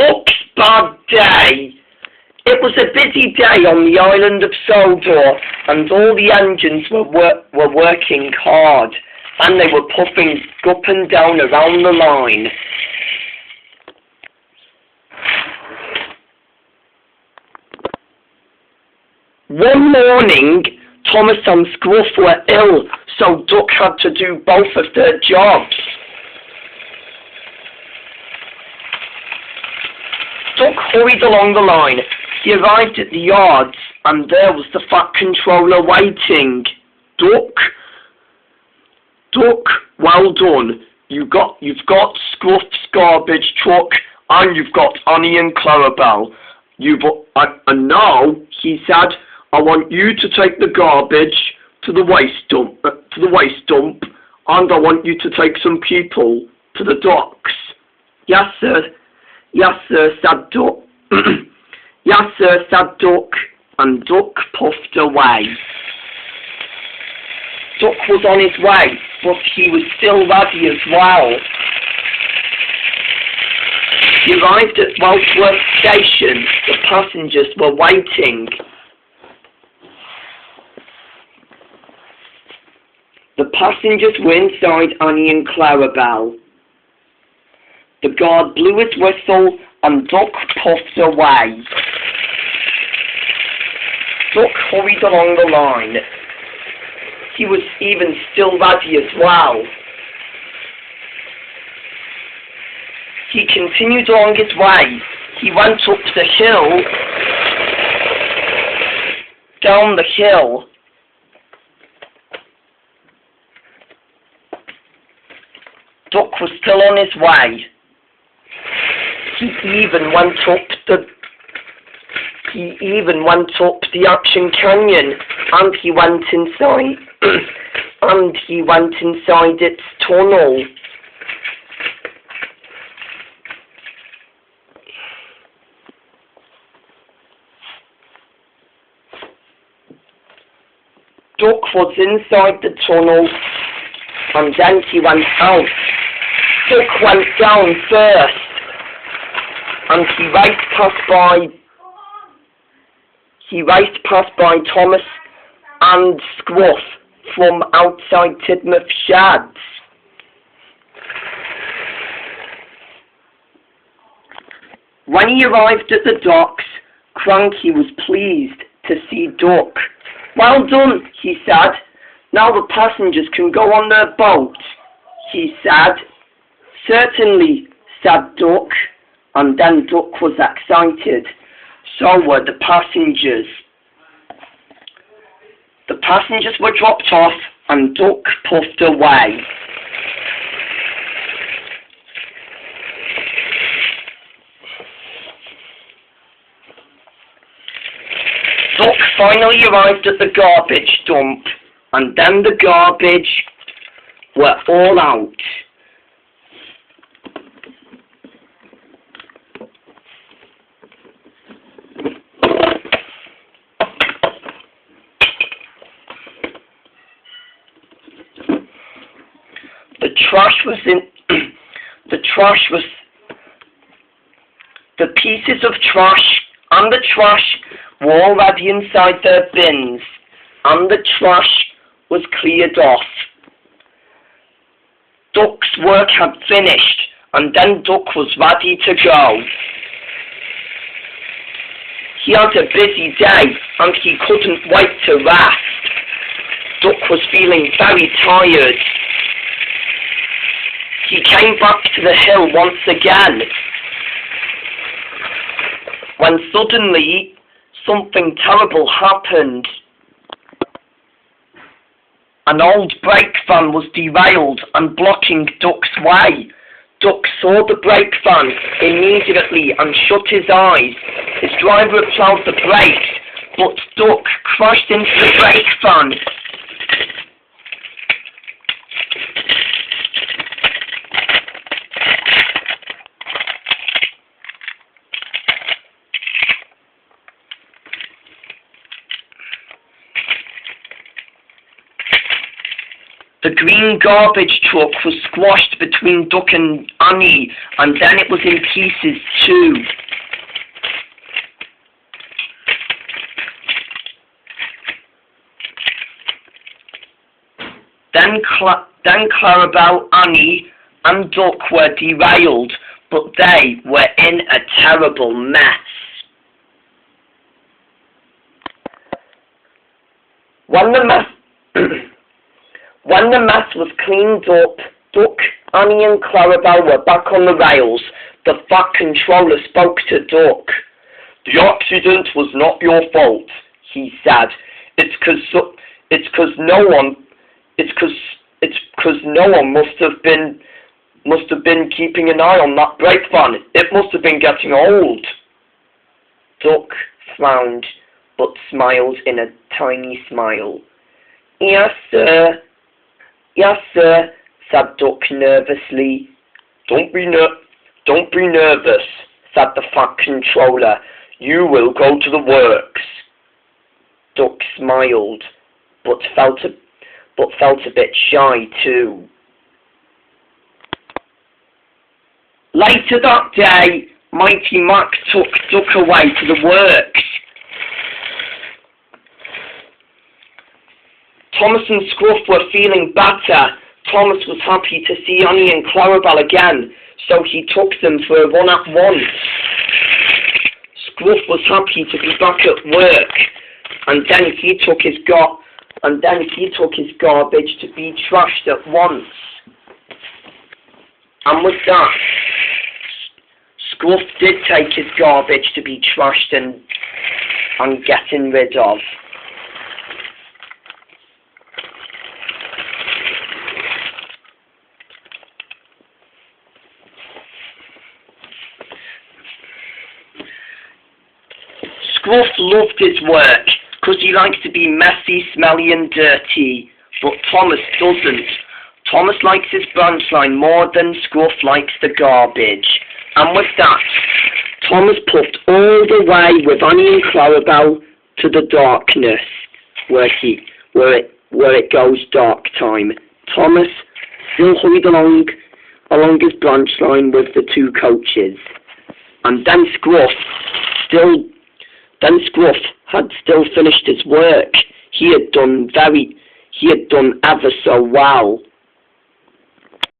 Duck's bad day. It was a busy day on the island of Sodor, and all the engines were working hard, and they were puffing up and down around the line. One morning, Thomas and Scruff were ill, so Duck had to do both of their jobs. Duck hurried along the line. He arrived at the yards, and there was the Fat Controller waiting. Duck, well done. You've got Scruff's garbage truck, and you've got Annie and Clarabelle. And now, he said, I want you to take the garbage to the waste dump, and I want you to take some people to the docks. Yes, sir. Yes, sir, said Duck. Yes, sir, said Duck, and Duck puffed away. Duck was on his way, but he was still ready as well. He arrived at Welshworth Station. The passengers were waiting. The passengers were inside Annie and Clarabelle. The guard blew his whistle, and Duck puffed away. Duck hurried along the line. He was even still ready as well. He continued along his way. He went up the hill, down the hill. Duck was still on his way. He even went up the Action Canyon, and he went inside, its tunnel. Duck was inside the tunnel, and then he went out. Duck went down first, and he raced past by Thomas and Scruff from outside Tidmouth Sheds. When he arrived at the docks, Cranky was pleased to see Duck. Well done, he said. Now the passengers can go on their boat, he said. Certainly, said Duck, and then Duck was excited. So were the passengers. The passengers were dropped off, and Duck puffed away. Duck finally arrived at the garbage dump, and then the garbage were all out. The pieces of trash and the trash were already inside their bins, and the trash was cleared off. Duck's work had finished, and then Duck was ready to go. He had a busy day, and he couldn't wait to rest. Duck was feeling very tired. He came back to the hill once again, when suddenly something terrible happened. An old brake van was derailed and blocking Duck's way. Duck saw the brake van immediately and shut his eyes. His driver applied the brakes, but Duck crashed into the brake van. The The green garbage truck was squashed between Duck and Annie, and then it was in pieces too. Then Clarabelle, Annie, and Duck were derailed, but they were in a terrible mess. When the mess was cleaned up, Duck, Annie and Clarabelle were back on the rails. The Fat Controller spoke to Duck. "The accident was not your fault," he said. It's 'cause no one must have been keeping an eye on that brake van. It must have been getting old." Duck frowned, but smiled in a tiny smile. Yes, sir," said Duck nervously. Don't be nervous," said the Fat Controller. "You will go to the works." Duck smiled, but felt a bit shy too. Later that day, Mighty Mac took Duck away to the works. Thomas and Scruff were feeling better. Thomas was happy to see Annie and Clarabelle again, so he took them for a run at once. Scruff was happy to be back at work, and then he took his garbage to be trashed at once. And with that, Scruff did take his garbage to be trashed and getting rid of. Scruff loved his work, 'cause he likes to be messy, smelly and dirty, but Thomas doesn't. Thomas likes his branch line more than Scruff likes the garbage. And with that, Thomas puffed all the way with Annie and Clarabelle to the darkness, where it goes dark time. Thomas still hurried along his branch line with the two coaches, and then Scruff had still finished his work. He had done ever so well.